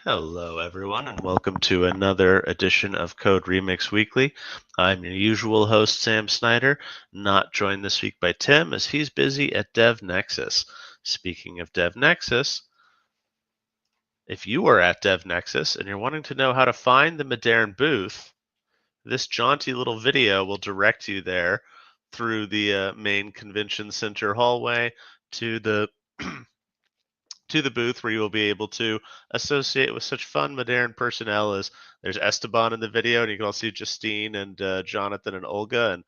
Hello, everyone, and welcome to another edition of Code Remix Weekly. I'm your usual host, Sam Snyder, not joined this week by Tim, as he's busy at DevNexus. Speaking of DevNexus, if you are at DevNexus and you're wanting to know how to find the Moderne booth, this jaunty little video will direct you there through the main convention center hallway to the to the booth where you will be able to associate with such fun Moderne personnel as there's Esteban in the video, and you can also see Justine and Jonathan and Olga and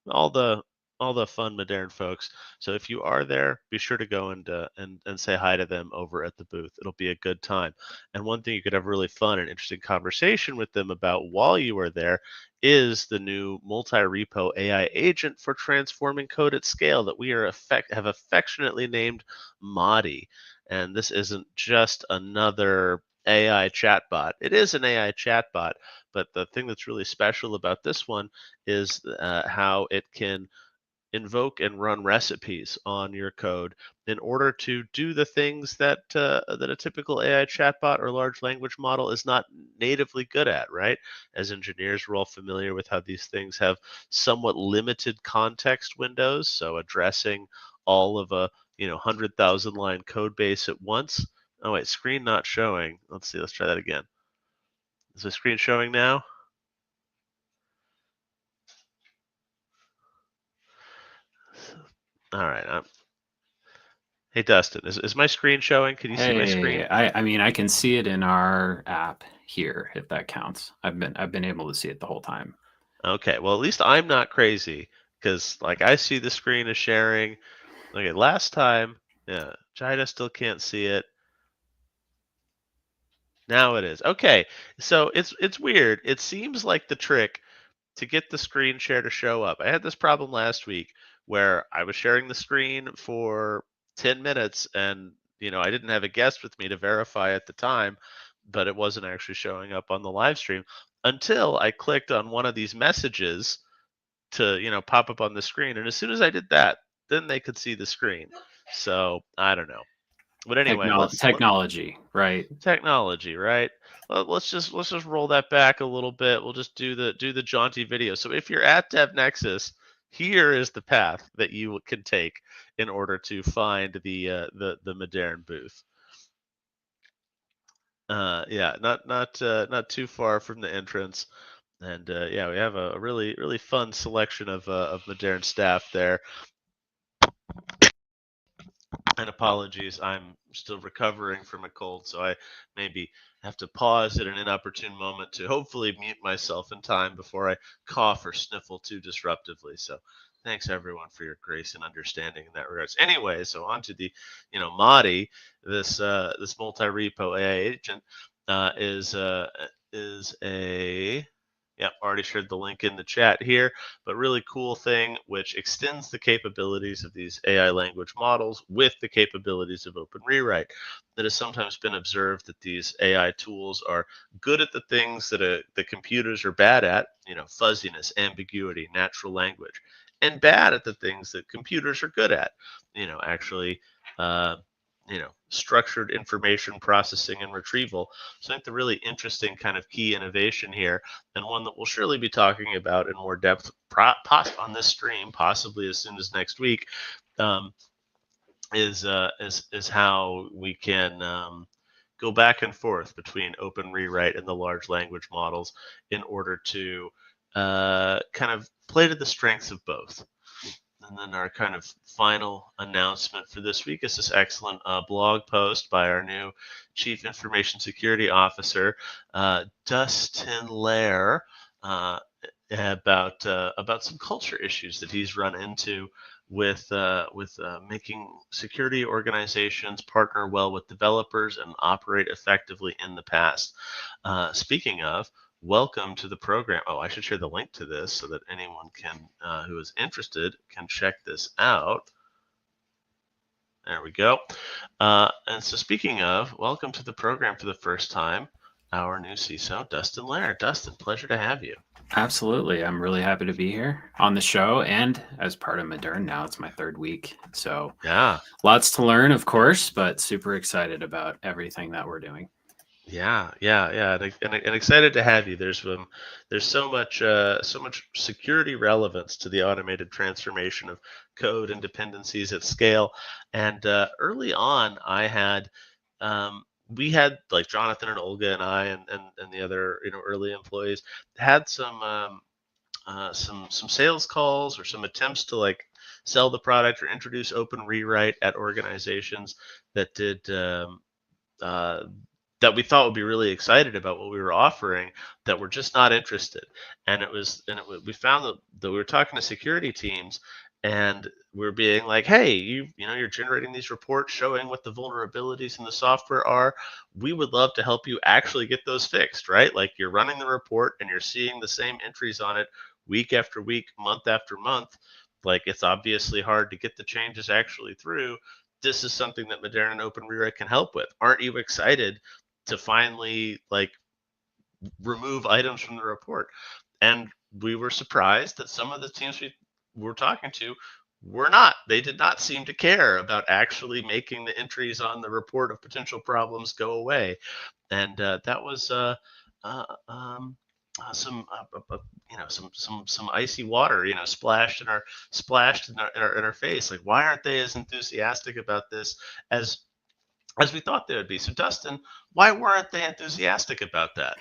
all the all the fun Moderne folks. So if you are there, be sure to go and say hi to them over at the booth. It'll be a good time. And one thing you could have a really fun and interesting conversation with them about while you are there is the new multi-repo AI agent for transforming code at scale that we have affectionately named Madi. And this isn't just another AI chatbot. It is an AI chatbot, but the thing that's really special about this one is how it can invoke and run recipes on your code in order to do the things that a typical AI chatbot or large language model is not natively good at, right? As engineers, we're all familiar with how these things have somewhat limited context windows, so addressing all of a 100,000 line code base at once. Oh wait, screen not showing. Let's see, let's try that again. Is the screen showing now? All right. Hey Dustin, is my screen showing? Can you see my screen? I mean, I can see it in our app here, if that counts. I've been able to see it the whole time. Okay, well at least I'm not crazy because like I see the screen is sharing. Okay, last time, yeah, Jida still can't see it. Now it is. Okay, so it's weird. It seems like the trick to get the screen share to show up. I had this problem last week where I was sharing the screen for 10 minutes and I didn't have a guest with me to verify at the time, but it wasn't actually showing up on the live stream until I clicked on one of these messages to, pop up on the screen. And as soon as I did that, then they could see the screen. So I don't know. But anyway, technology, right? Technology, right? Well, let's just roll that back a little bit. We'll just do the jaunty video. So if you're at DevNexus, here is the path that you can take in order to find the Moderne booth. Yeah, not too far from the entrance, and yeah, we have a really fun selection of Moderne staff there. And apologies, I'm still recovering from a cold, so I maybe have to pause at an inopportune moment to hopefully mute myself in time before I cough or sniffle too disruptively. So thanks everyone for your grace and understanding in that regards. Anyway, so on to the, Madi, this multi-repo AI agent is a Yep, already shared the link in the chat here, but really cool thing which extends the capabilities of these AI language models with the capabilities of Open Rewrite. It has sometimes been observed that these AI tools are good at the things that the computers are bad at, fuzziness, ambiguity, natural language, and bad at the things that computers are good at, actually structured information processing and retrieval. So I think the really interesting kind of key innovation here, and one that we'll surely be talking about in more depth on this stream, possibly as soon as next week, is how we can go back and forth between open rewrite and the large language models in order to kind of play to the strengths of both. And then our kind of final announcement for this week is this excellent blog post by our new Chief Information Security Officer, Dustin Lehr, uh, about some culture issues that he's run into with making security organizations partner well with developers and operate effectively in the past. Speaking of, welcome to the program. Oh, I should share the link to this so that anyone can who is interested can check this out. There we go. And so, speaking of, welcome to the program for the first time, our new CISO, Dustin Lehr. Dustin, pleasure to have you. Absolutely. I'm really happy to be here on the show and as part of Moderne now. It's my third week. So Yeah, lots to learn, of course, but super excited about everything that we're doing. yeah, and excited to have you. There's so much security relevance to the automated transformation of code and dependencies at scale. And early on, we had like Jonathan and Olga and I and the other early employees had some sales calls or some attempts to like sell the product or introduce open rewrite at organizations that did uh, that we thought would be really excited about what we were offering that were just not interested. We found that we were talking to security teams and we are being like, hey, you're generating these reports showing what the vulnerabilities in the software are. We would love to help you actually get those fixed, right? Like you're running the report and you're seeing the same entries on it week after week, month after month. Like it's obviously hard to get the changes actually through. This is something that Moderne and Open Rewrite can help with. Aren't you excited to finally like remove items from the report? And we were surprised that some of the teams we were talking to were not. They did not seem to care about actually making the entries on the report of potential problems go away. And that was uh, um, some some icy water splashed in our face. Like, why aren't they as enthusiastic about this as we thought they would be? So Dustin, why weren't they enthusiastic about that?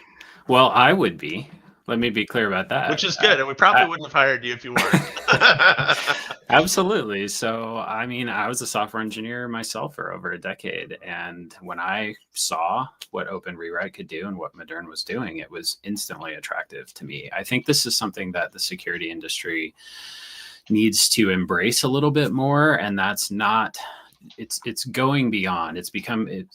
Well, I would be. Let me be clear about that. Which is good, and we probably wouldn't have hired you if you weren't. Absolutely. So, I mean, I was a software engineer myself for over a decade. And when I saw what Open Rewrite could do and what Moderne was doing, it was instantly attractive to me. I think this is something that the security industry needs to embrace a little bit more. And that's not it's going beyond. It's becoming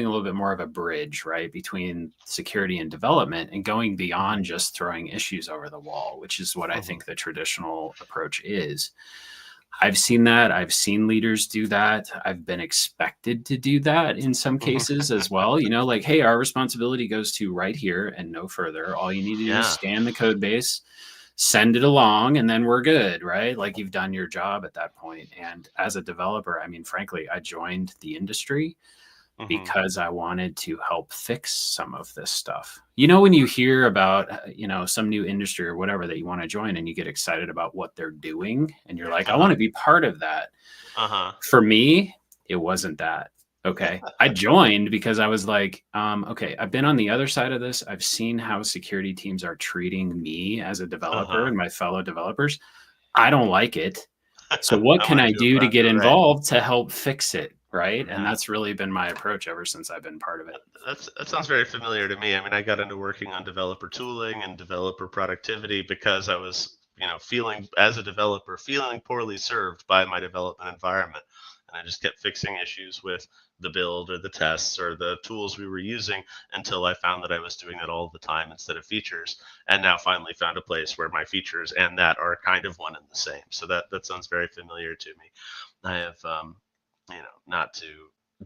a little bit more of a bridge, right, between security and development and going beyond just throwing issues over the wall, which is what I think the traditional approach is. I've seen that. I've seen leaders do that. I've been expected to do that in some cases as well. Like, hey, our responsibility goes to right here and no further. All you need to do is Yeah. scan the code base, send it along, and then we're good, right? Like you've done your job at that point. And as a developer, I mean, frankly, I joined the industry Hmm. because I wanted to help fix some of this stuff. When you hear about, some new industry or whatever that you want to join and you get excited about what they're doing and you're like, I want Uh-huh. to be part of that. Uh-huh. For me, it wasn't that. Okay. I joined because I was like, okay, I've been on the other side of this. I've seen how security teams are treating me as a developer Uh-huh. and my fellow developers. I don't like it. So what I can want I to do it do to get right. involved to help fix it? Right. And Yeah. that's really been my approach ever since I've been part of it. That sounds very familiar to me. I mean, I got into working on developer tooling and developer productivity because I was, feeling as a developer, feeling poorly served by my development environment. And I just kept fixing issues with the build or the tests or the tools we were using until I found that I was doing that all the time instead of features. And now finally found a place where my features and that are kind of one and the same. So that sounds very familiar to me. I have, not to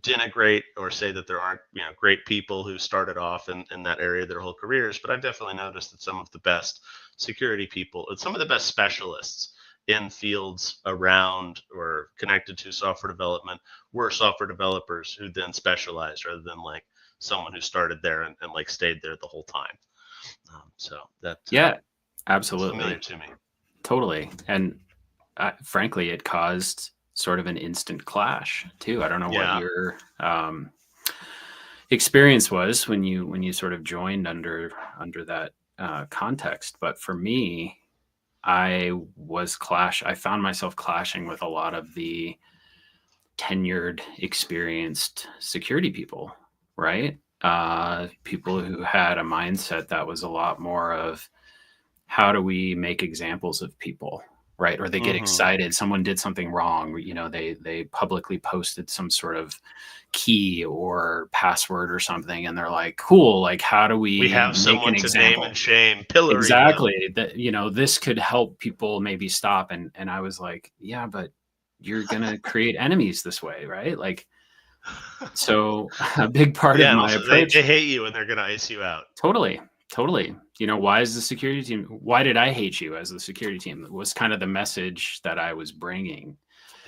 denigrate or say that there aren't great people who started off in that area their whole careers, but I've definitely noticed that some of the best security people and some of the best specialists in fields around or connected to software development were software developers who then specialized rather than like someone who started there and like stayed there the whole time. So Yeah, that's familiar absolutely. to me. Totally. And frankly, it caused sort of an instant clash too. I don't know what Yeah. your experience was when you sort of joined under that context, but for me, I found myself clashing with a lot of the tenured, experienced security people, right? People who had a mindset that was a lot more of how do we make examples of people, right? Or they get excited. Someone did something wrong. They publicly posted some sort of key or password or something, and they're like, cool, like how do We we have make an someone to name example? and shame, pillory them. Exactly. That, this could help people maybe stop. And I was like, yeah, but you're gonna create enemies this way, right? Like, so a big part of Yeah, and my also they approach. hate you and they're gonna ice you out. Totally. Totally. Why is the security team, why did I hate you as the security team? It was kind of the message that I was bringing.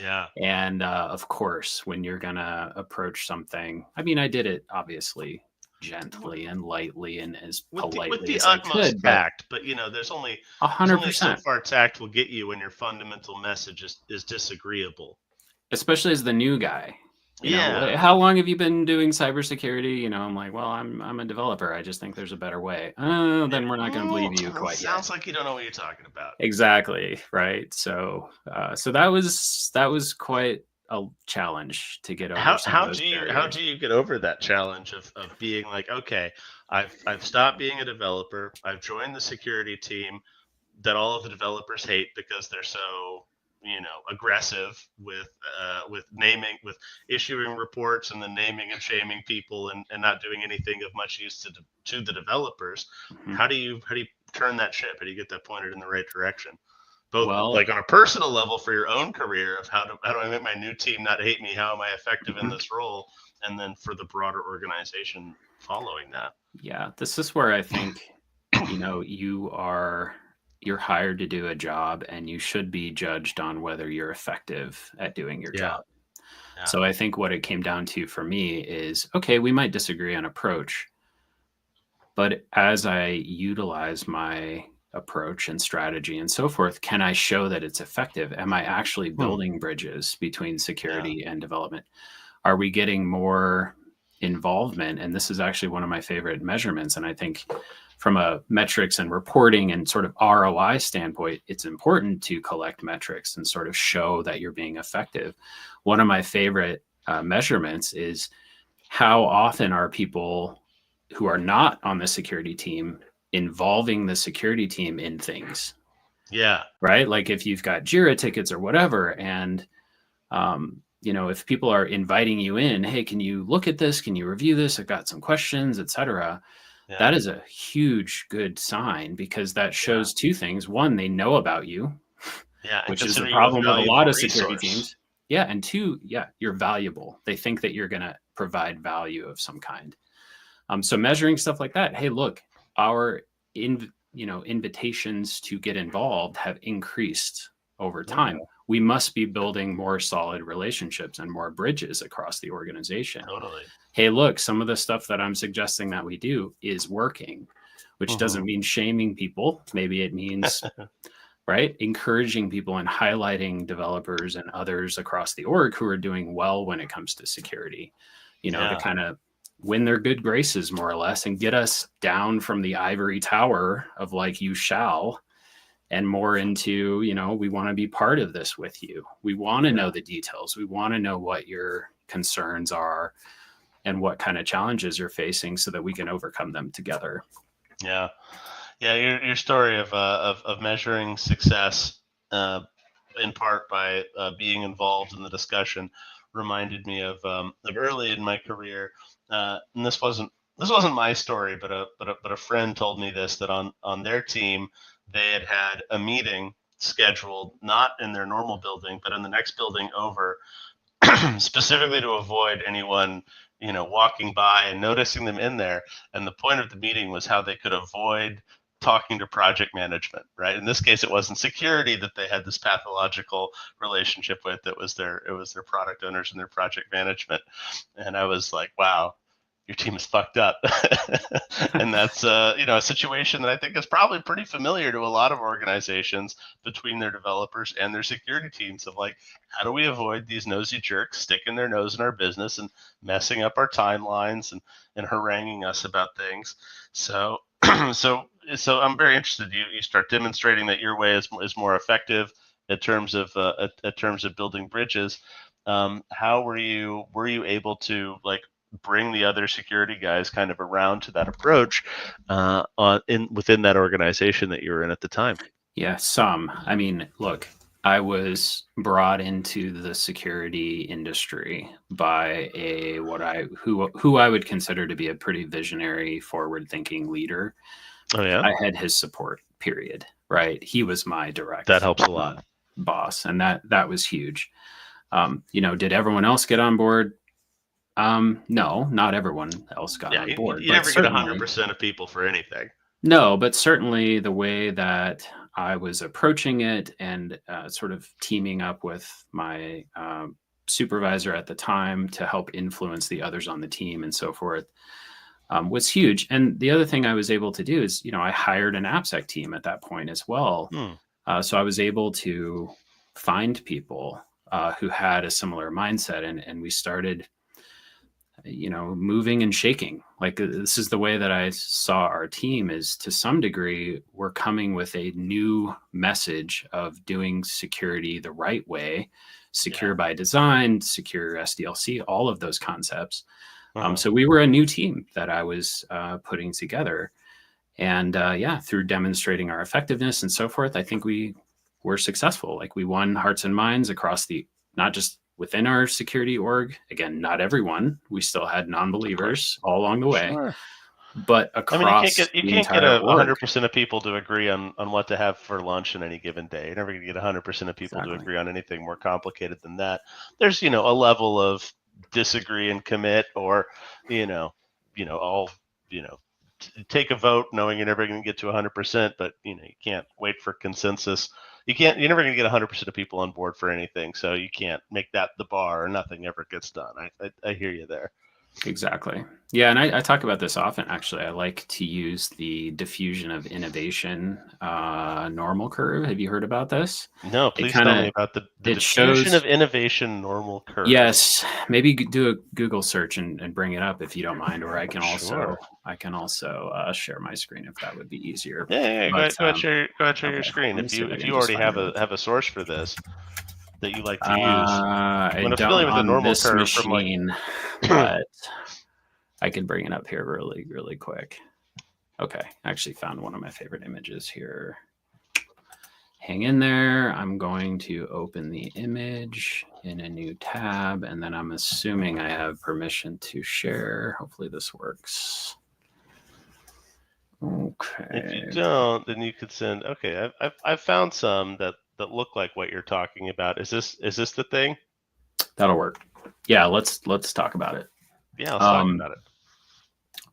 Yeah. And of course, when you're going to approach something, I mean, I did it obviously gently and lightly and as With politely the as I utmost could, but tact, but there's only a hundred so percent, far tact will get you when your fundamental message is disagreeable. especially as the new guy. Yeah. How long have you been doing cybersecurity? I'm like, well, I'm a developer. I just think there's a better way. Oh, then we're not going to believe you quite yet. Sounds like you don't know what you're talking about. Exactly, right. So that was quite a challenge to get over some of How those do barriers. you get over that challenge of being like, okay, I've stopped being a developer. I've joined the security team that all of the developers hate because they're so aggressive with naming, with issuing reports and then naming and shaming people, and not doing anything of much use to the developers. Mhm. How do you turn that ship? How do you get that pointed in the right direction? Both Well, like on a personal level for your own career of how do I make my new team not hate me? How am I effective in mhm. this role? And then for the broader organization following that. Yeah, this is where I think, you're hired to do a job and you should be judged on whether you're effective at doing your Yeah. job. Yeah. So I think what it came down to for me is, okay, we might disagree on approach, but as I utilize my approach and strategy and so forth, can I show that it's effective? Am I actually Hmm. building bridges between Yeah. security and development? Are we getting more involvement? And this is actually one of my favorite measurements. And I think from a metrics and reporting and sort of ROI standpoint, it's important to collect metrics and sort of show that you're being effective. One of my favorite measurements is how often are people who are not on the security team involving the security team in things, Yeah. right? Like if you've got Jira tickets or whatever, and if people are inviting you in, hey, can you look at this? Can you review this? I've got some questions, etc. Yeah. That is a huge good sign because that Yeah. shows two things. One, they know about you, Yeah. And which is the consider you a problem with a lot valuable of security resource. teams. Yeah. And two, yeah, you're valuable. They think that you're going to provide value of some kind. So measuring stuff like that. Hey, look, our invitations to get involved have increased over time. Yeah. We must be building more solid relationships and more bridges across the organization. Totally. Hey, look, some of the stuff that I'm suggesting that we do is working, which doesn't mean shaming people. Maybe it means right, encouraging people and highlighting developers and others across the org who are doing well when it comes to security. To Yeah. kind of win their good graces more or less and get us down from the ivory tower of like you shall and more into we want to be part of this with you. We want to know the details. We want to know what your concerns are and what kind of challenges you're facing so that we can overcome them together. Yeah. Yeah. Your story of measuring success in part by being involved in the discussion reminded me of early in my career. And this wasn't my story, but a friend told me this, that on their team they had a meeting scheduled not in their normal building but in the next building over, specifically to avoid anyone walking by and noticing them in there. And the point of the meeting was how they could avoid talking to project management, right? In this case, it wasn't security that they had this pathological relationship with. It was their product owners and their project management. And I was like, wow, your team is fucked up. And that's a situation that I think is probably pretty familiar to a lot of organizations between their developers and their security teams of like, how do we avoid these nosy jerks sticking their nose in our business and messing up our timelines and haranguing us about things. So so I'm very interested. You start demonstrating that your way is more effective in terms of building bridges. How were you able to like bring the other security guys kind of around to that approach within that organization that you were in at the time? Yeah, some. I mean, look, I was brought into the security industry by who I would consider to be a pretty visionary, forward-thinking leader. Oh yeah, I had his support, period. Right? He was my direct that helps a lot. boss, and that was huge. Did everyone else get on board? No, not everyone else got on board. You never get 100% of people for anything. No, but certainly the way that I was approaching it and sort of teaming up with my supervisor at the time to help influence the others on the team and so forth was huge. And the other thing I was able to do is, I hired an AppSec team at that point as well. So I was able to find people who had a similar mindset, and we started moving and shaking. Like, this is the way that I saw our team, is to some degree, we're coming with a new message of doing security the right way, secure by design, secure SDLC, all of those concepts. So we were a new team that I was putting together. And through demonstrating our effectiveness and so forth, I think we were successful. Like, we won hearts and minds across not just within our security org. Again, not everyone. We still had non-believers all along the way. Sure. But across you can't get 100% of people to agree on what to have for lunch in any given day. You're never going to get 100% of people to agree on anything more complicated than that. There's a level of disagree and commit, or all take a vote knowing you're never going to get to 100%, but you can't wait for consensus. You're never going to get 100% of people on board for anything, so you can't make that the bar, or nothing ever gets done. I hear you there. Exactly. Yeah, and I talk about this often, actually. I like to use the diffusion of innovation normal curve. Have you heard about this? No, please tell me about the diffusion of innovation normal curve. Yes, maybe do a Google search and bring it up if you don't mind, or I can also share my screen if that would be easier. Yeah, go ahead, share your screen. If you already have a source for this that you like to use. I'm familiar with the normal curve machine, but I can bring it up here really, really quick. Okay, I actually found one of my favorite images here. Hang in there. I'm going to open the image in a new tab, and then I'm assuming I have permission to share. Hopefully this works. Okay. If you don't, then you could send. Okay, I've found some that look like what you're talking about. Is this the thing? That'll work. Yeah, let's talk about it. Yeah, let's talk about it.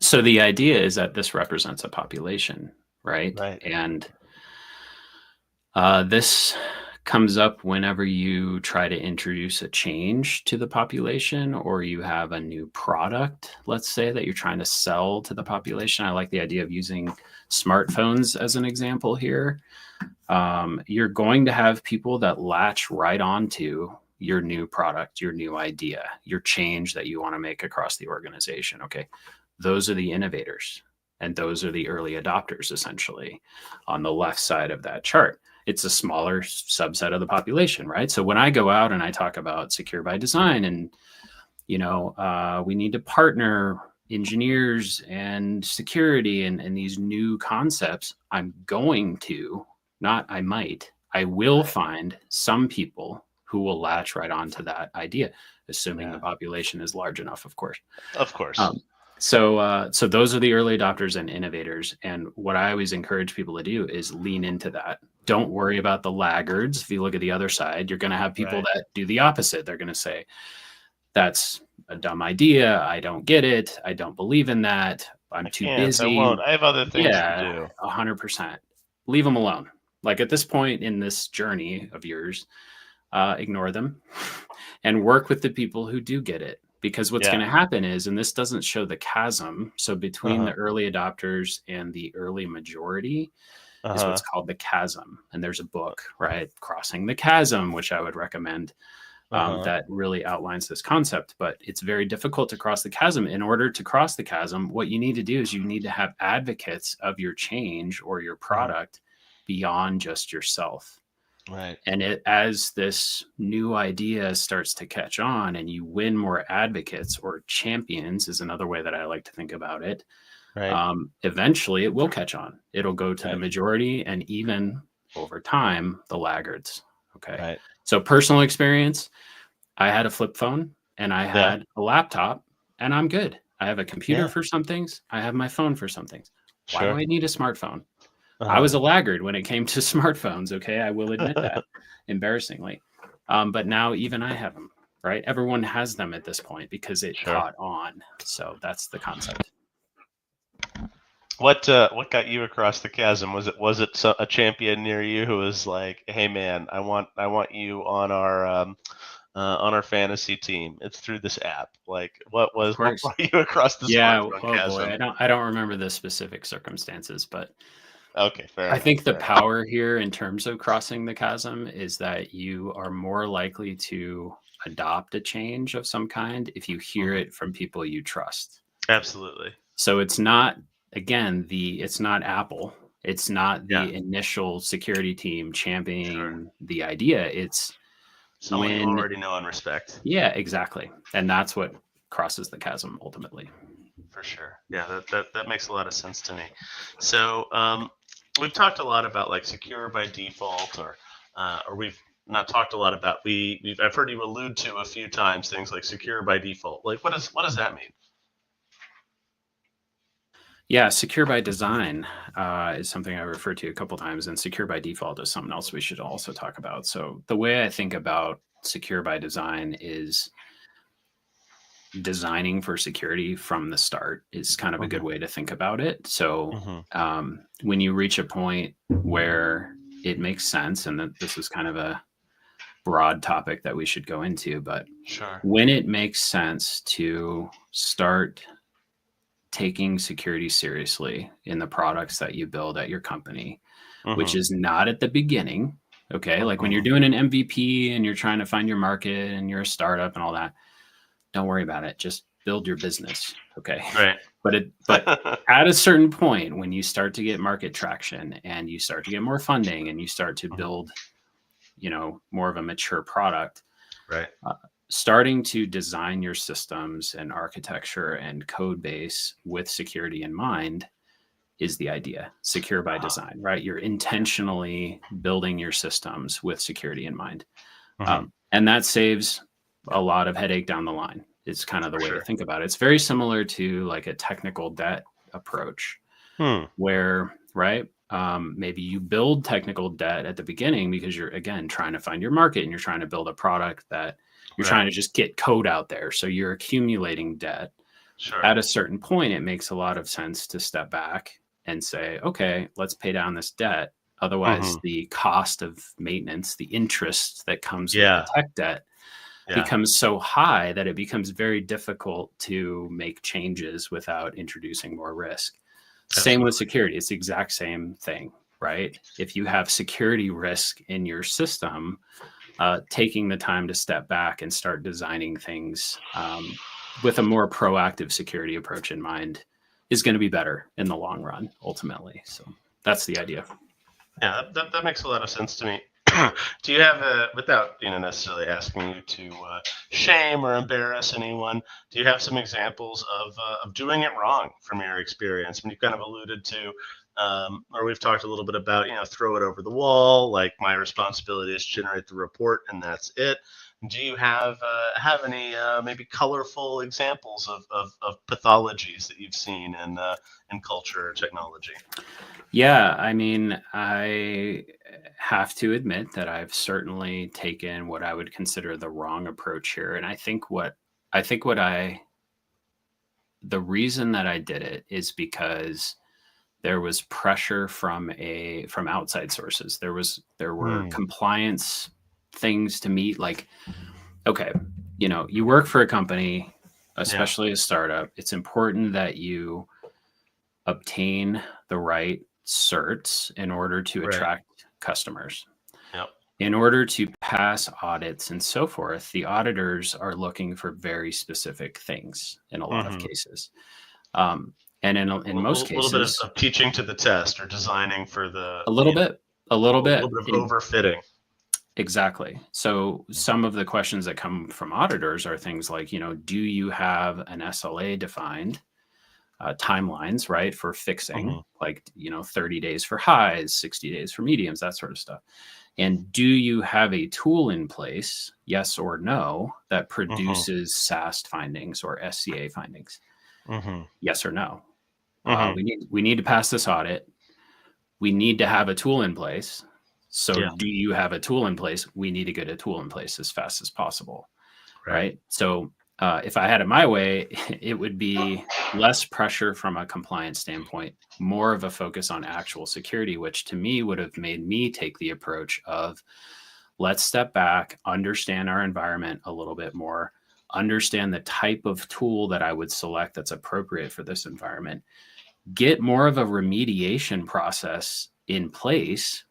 So the idea is that this represents a population, right? Right. And this comes up whenever you try to introduce a change to the population, or you have a new product, let's say, that you're trying to sell to the population. I like the idea of using smartphones as an example here. You're going to have people that latch right onto your new product, your new idea, your change that you want to make across the organization. Okay. Those are the innovators, and those are the early adopters, essentially, on the left side of that chart. It's a smaller subset of the population, right? So when I go out and I talk about secure by design, and we need to partner engineers and security and these new concepts, I will find some people who will latch right onto that idea, assuming the population is large enough, of course. Of course. So those are the early adopters and innovators. And what I always encourage people to do is lean into that. Don't worry about the laggards. If you look at the other side, you're going to have people that do the opposite. They're going to say, that's a dumb idea. I don't get it. I don't believe in that. I'm too busy. I won't. I have other things to do. 100%. Leave them alone. Like, at this point in this journey of yours, ignore them and work with the people who do get it. because what's Yeah. going to happen is, and this doesn't show the chasm, so between the Uh-huh. early adopters and the early majority is what's Uh-huh. called the chasm. And there's a book, right, Crossing the Chasm, which I would recommend, Uh-huh. that really outlines this concept. But it's very difficult to cross the chasm. In order to cross the chasm, what you need to do is you need to have advocates of your change or your Mhm. product beyond just yourself. Right. And as this new idea starts to catch on and you win more advocates, or champions is another way that I like to think about it, Right. eventually it will catch on. It'll go to the Right. majority, and even over time, the laggards. Okay. Right. So, personal experience, I had a flip phone and I Yeah. had a laptop, and I'm good. I have a computer Yeah. for some things, I have my phone for some things. Why do Sure. I need a smartphone? I Uh-huh. was a laggard when it came to smartphones. Okay. I will admit that, embarrassingly. But now even I have them, right? Everyone has them at this point because it Sure. caught on. So that's the concept. What got you across the chasm? Was it a champion near you who was like, "Hey man, I want you on our fantasy team. It's through this app." Like, Of what course. brought you across the Yeah. smartphone Oh boy. chasm? I don't remember the specific circumstances, but Okay, fair I enough. think the Fair enough. power here in terms of crossing the chasm is that you are more likely to adopt a change of some kind if you hear Mhm. it from people you trust. Absolutely. So it's not, again, it's not Apple. It's not Yeah. the initial security team Sure. championing the idea. It's Someone you when, already know and respect. yeah, exactly. And that's what crosses the chasm ultimately. For sure. Yeah, that makes a lot of sense to me. So we've talked a lot about like secure by default, or we've not talked a lot about I've heard you allude to a few times things like secure by default. Like what does that mean? Yeah, secure by design is something I referred to a couple times, and secure by default is something else we should also talk about. So the way I think about secure by design is designing for security from the start is kind of a good Hmm. way to think about it. So Hmm. when you reach a point where it makes sense, and that this is kind of a broad topic that we should go into, but Sure. when it makes sense to start taking security seriously in the products that you build at your company, which Hmm. is not at the beginning. Okay. Like when you're Hmm. doing an MVP and you're trying to find your market and you're a startup and all that, don't worry about it. Just build your business. Okay. Right. But at a certain point, when you start to get market traction and you start to get more funding and you start to Mhm. build, more of a mature product, Right. uh, starting to design your systems and architecture and code base with security in mind is the idea. Secure by Uh-huh. design, right? You're Yeah. intentionally building your systems with security in mind. Hmm. And that saves a lot of headache down the line. It's kind of the For way to sure. think about it. It's very similar to like a technical debt approach Hmm. where, right? Maybe you build technical debt at the beginning because you're, again, trying to find your market and you're trying to build a product that you're Right. trying to just get code out there. So you're accumulating debt. Sure. At a certain point, it makes a lot of sense to step back and say, okay, let's pay down this debt. Otherwise, Hmm. the cost of maintenance, the interest that comes with the Yeah. tech debt Yeah. becomes so high that it becomes very difficult to make changes without introducing more risk. Same with Absolutely. security. It's the exact same thing, right? If you have security risk in your system, taking the time to step back and start designing things with a more proactive security approach in mind is going to be better in the long run, ultimately. So that's the idea. Yeah, that makes a lot of sense to me. Do you have without necessarily asking you to shame or embarrass anyone, do you have some examples of doing it wrong from your experience? When you kind of alluded to, or we've talked a little bit about, throw it over the wall. Like my responsibility is to generate the report, and that's it. Do you have any maybe colorful examples of pathologies that you've seen in culture or technology? Yeah, I mean, I have to admit that I've certainly taken what I would consider the wrong approach here. And I think what I, the reason that I did it is because there was pressure from outside sources. There were Hmm. compliance things to meet. Like, okay, you work for a company, Yeah. especially a startup, it's important that you obtain the right certs in order to Right. attract customers. Yep. In order to pass audits and so forth, the auditors are looking for very specific things in a lot of Mm-hmm. cases. Um, and in most Little bit cases, of teaching to the test or designing for the, a little bit, a a little little bit. bit of overfitting. Exactly. So some of the questions that come from auditors are things like, do you have an SLA defined, timelines, right, for fixing, Mm-hmm. like, 30 days for highs, 60 days for mediums, that sort of stuff. And do you have a tool in place, yes or no, that Mm-hmm. produces SAST findings or SCA findings? Mm-hmm. Yes or no? Mm-hmm. We need to pass this audit. We need to have a tool in place. So Yeah. do you have a tool in place? We need to get a tool in place as fast as possible, Right. right? So if I had it my way, it would be less pressure from a compliance standpoint, more of a focus on actual security, which to me would have made me take the approach of, let's step back, understand our environment a little bit more, understand the type of tool that I would select that's appropriate for this environment, get more of a remediation process in place,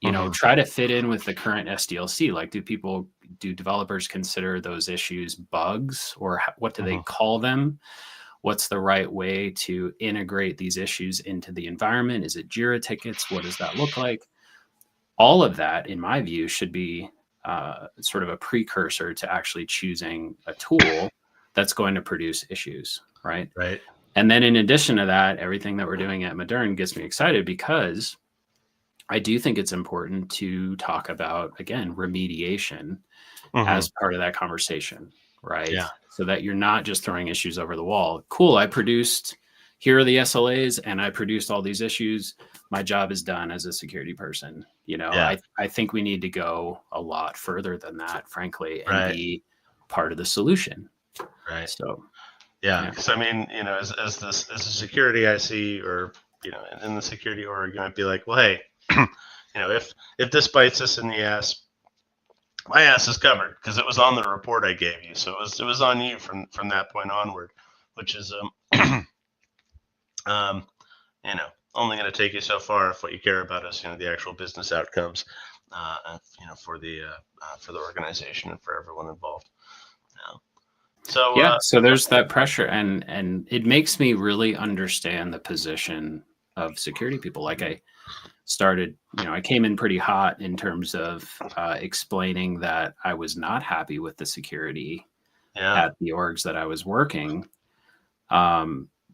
Mm-hmm. try to fit in with the current SDLC. Like, do developers consider those issues bugs, or what do they Mm-hmm. call them? What's the right way to integrate these issues into the environment? Is it Jira tickets? What does that look like? All of that, in my view, should be sort of a precursor to actually choosing a tool that's going to produce issues, right? Right. And then in addition to that, everything that we're doing at Moderne gets me excited because I do think it's important to talk about, again, remediation Mm-hmm. as part of that conversation, right? Yeah. So that you're not just throwing issues over the wall. Cool, here are the SLAs and I produced all these issues. My job is done as a security person. Yeah. I think we need to go a lot further than that, frankly, and Right. be part of the solution. Right. So, Yeah. yeah. Because I mean, as a security I see, or in the security org, you might be like, well, hey, if this bites us in the ass, my ass is covered because it was on the report I gave you. So it was on you from that point onward, which is um only going to take you so far if what you care about is the actual business outcomes, for the organization and for everyone involved. So Yeah, so there's that pressure, and it makes me really understand the position of security people. Like, I came in pretty hot in terms of explaining that I was not happy with the security yeah, at the orgs that I was working.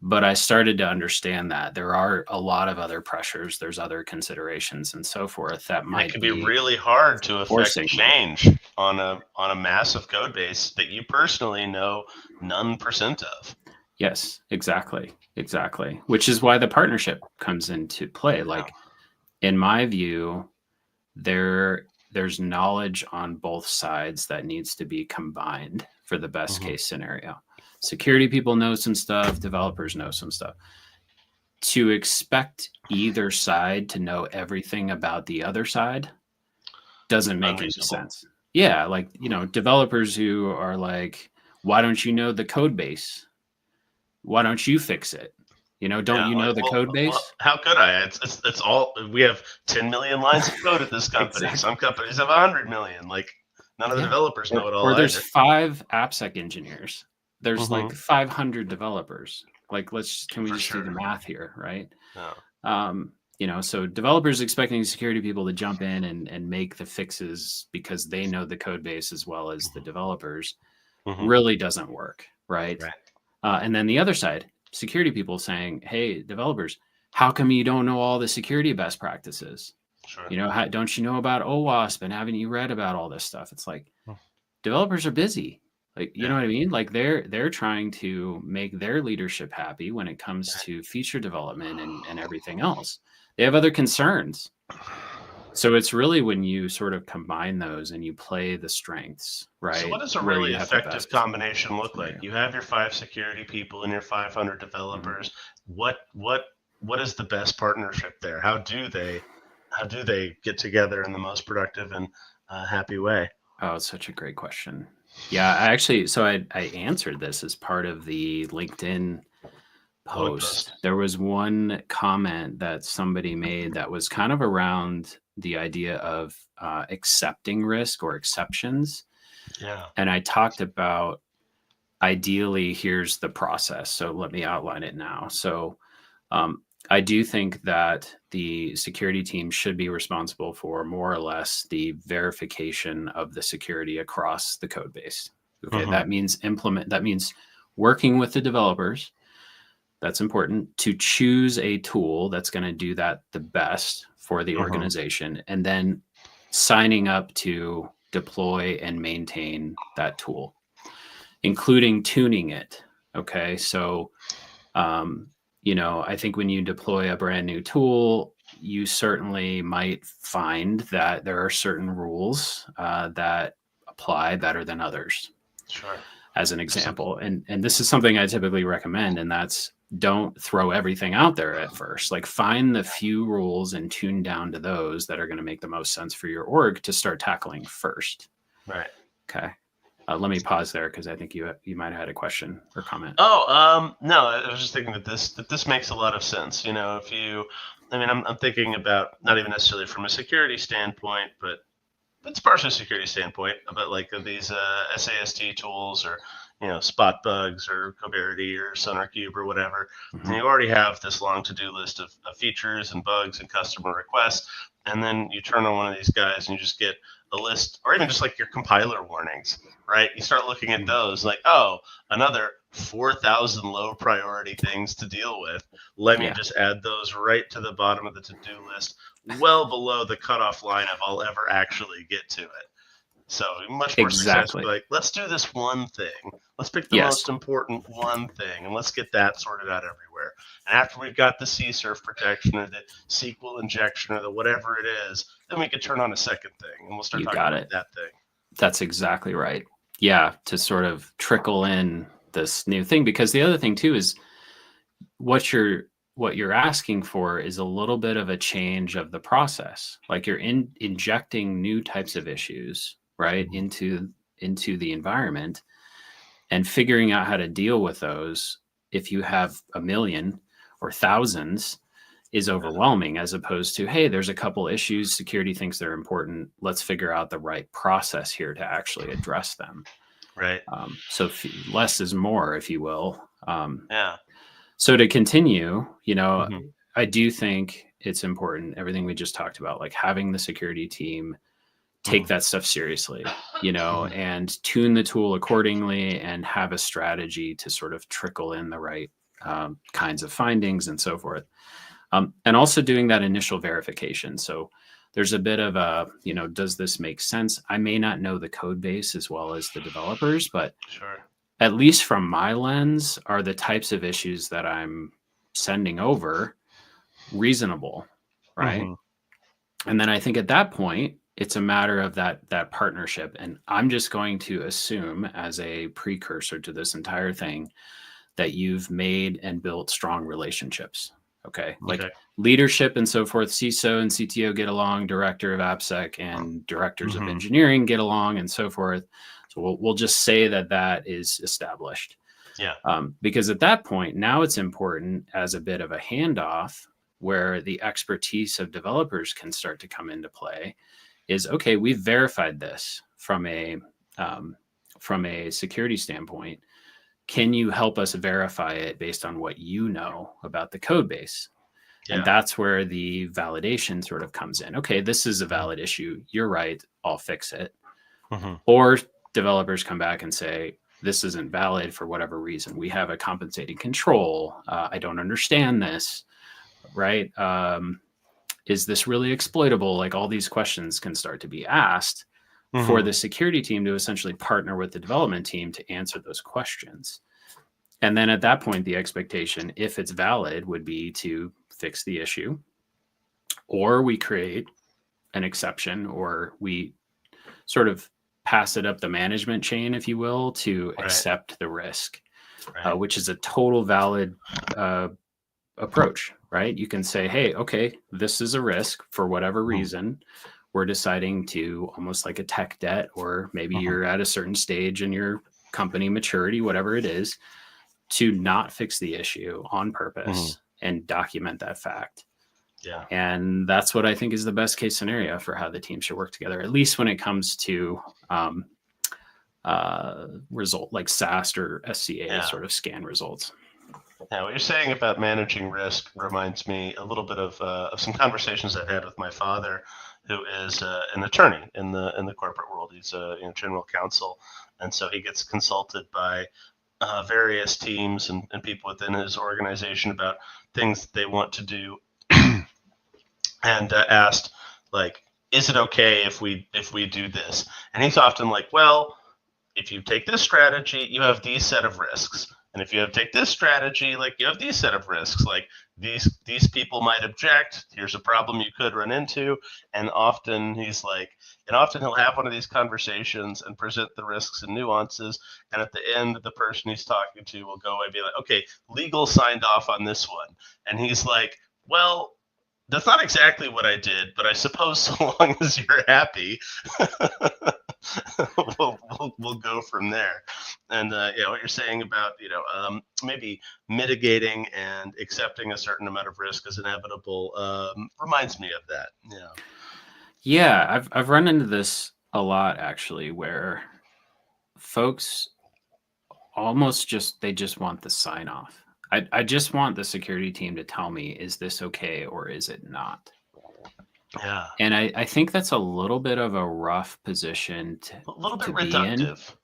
But I started to understand that there are a lot of other pressures, there's other considerations and so forth that and it might can be be really hard to affect forcing me. change on a massive code base that you personally know none percent of. Yes, exactly. Exactly. Which is why the partnership comes into play. Yeah. Like, in my view, there's knowledge on both sides that needs to be combined for the best Mm-hmm. case scenario. Security people know some stuff, developers know some stuff. To expect either side to know everything about the other side doesn't make any Unreasonable. sense. Yeah, like, developers who are like, why don't you know the code base? Why don't you fix it? Don't Yeah, you like, know the code well, base? how could I? It's all we have 10 million lines of code at this company. Exactly. Some companies have 100 million. Like none of the Yeah. developers know it all Or there's either. 5 AppSec engineers. There's like Mm-hmm. 500 developers. Like, can we For just do the sure. math here, right? Yeah. So developers expecting security people to jump in and make the fixes because they know the code base as well as the developers Mm-hmm. really doesn't work, right? Right. And then the other side, security people saying, "Hey, developers, how come you don't know all the security best practices? Sure. Don't you know about OWASP, and haven't you read about all this stuff?" It's like, developers are busy. Like, you Yeah. know what I mean? Like, they're trying to make their leadership happy when it comes Right. to feature development and everything else. They have other concerns. So it's really when you sort of combine those and you play the strengths, So what right? does a Where really you have the effective best combination look like? scenario. You have your 5 security people and your 500 Mhm. developers. What is the best partnership there? How do they get together in the most productive and happy way? Oh, it's such a great question. Yeah, I actually, so I answered this as part of the LinkedIn Blog post. post. There was one comment that somebody made that was kind of around the idea of accepting risk or exceptions. Yeah. And I talked about ideally, here's the process. So let me outline it now. So um, I do think that the security team should be responsible for more or less the verification of the security across the code base. Okay, Mm-hmm. that means working with the developers. That's important to choose a tool that's going to do that the best for the Mm-hmm. organization, and then signing up to deploy and maintain that tool, including tuning it. Okay, so um, I think when you deploy a brand new tool, you certainly might find that there are certain rules that apply better than others, Sure. as an Absolutely. example. And this is something I typically recommend, and that's don't throw everything out there at first. Like find the few rules and tune down to those that are going to make the most sense for your org to start tackling first. Right. Okay. Let me pause there because I think you might have had a question or comment. Oh, no, I was just thinking that this makes a lot of sense. If you, I mean, I'm thinking about not even necessarily from a security standpoint, but it's partially a security standpoint, but like these SAST tools or spot bugs or Coverity or SonarCube or whatever, and Mm-hmm. you already have this long to-do list of features and bugs and customer requests, and then you turn on one of these guys and you just get a list, or even just like your compiler warnings, right? You start looking at those like, oh, another 4,000 low priority things to deal with. Let me Yeah, just add those right to the bottom of the to-do list, well below the cutoff line of I'll ever actually get to it. So much more success would be exactly. like, let's do this one thing. Let's pick the Yes, most important one thing and let's get that sorted out everywhere. And after we've got the CSRF protection or the SQL injection or the whatever it is, then we can turn on a second thing and we'll start you talking got about it. that thing. That's exactly right. Yeah, to sort of trickle in this new thing, because the other thing too is what you're asking for is a little bit of a change of the process. Like you're injecting new types of issues, right, Mm-hmm. into the environment, and figuring out how to deal with those if you have a million or thousands is overwhelming, as opposed to, hey, there's a couple issues security thinks they're important, let's figure out the right process here to actually address them. Right. So less is more, if you will. Yeah. So to continue, Mm-hmm. I do think it's important, everything we just talked about, like having the security team take Mm-hmm. that stuff seriously, Mm-hmm. and tune the tool accordingly and have a strategy to sort of trickle in the right kinds of findings and so forth. And also doing that initial verification. So there's a bit of a, does this make sense? I may not know the code base as well as the developers, but Sure. at least from my lens, are the types of issues that I'm sending over reasonable, right? Mm-hmm. And then I think at that point, it's a matter of that partnership. And I'm just going to assume, as a precursor to this entire thing, that you've made and built strong relationships. Okay. Like Okay. leadership and so forth, CISO and CTO get along, director of AppSec and directors of Mm-hmm. engineering get along, and so forth. So we'll just say that is established. Yeah. Because at that point, now it's important as a bit of a handoff where the expertise of developers can start to come into play. Is okay, we've verified this um, from a security standpoint. Can you help us verify it based on what you know about the code base? And Yeah. that's where the validation sort of comes in. Okay, this is a valid issue. You're right. I'll fix it. Mm-hmm. Or developers come back and say, this isn't valid for whatever reason. We have a compensating control. I don't understand this, right? Is this really exploitable? Like all these questions can start to be asked for Mm-hmm. the security team to essentially partner with the development team to answer those questions. And then at that point, the expectation, if it's valid, would be to fix the issue, or we create an exception, or we sort of pass it up the management chain, if you will, to Right. accept the risk, Right. which is a total valid uh, approach, right? You can say, hey, okay, this is a risk for whatever Mm-hmm. reason. we're deciding to, almost like a tech debt, or maybe Mhm. you're at a certain stage in your company maturity, whatever it is, to not fix the issue on purpose and document that fact. Yeah. And that's what I think is the best case scenario for how the team should work together, at least when it comes to result like SAST or SCA Yeah. sort of scan results. Yeah, what you're saying about managing risk reminds me a little bit of some conversations I've had with my father, who is an attorney in the corporate world. He's a general counsel, and so he gets consulted by various teams and people within his organization about things they want to do, and asked like, "Is it okay if we do this?" And he's often like, "Well, if you take this strategy, you have these set of risks. And if you take this strategy, like you have these set of risks. Like these people might object. Here's a problem you could run into." And often he'll have one of these conversations and present the risks and nuances. And at the end, the person he's talking to will go and be like, "Okay, legal signed off on this one." And he's like, "Well, that's not exactly what I did, but I suppose so long as you're happy, we'll go from there." And what you're saying about maybe mitigating and accepting a certain amount of risk as inevitable reminds me of that. Yeah. Yeah, I've run into this a lot actually, where folks almost just want the sign off. I just want the security team to tell me, is this okay or is it not? Yeah. And I think that's a little bit of a rough position A little bit to be in. reductive.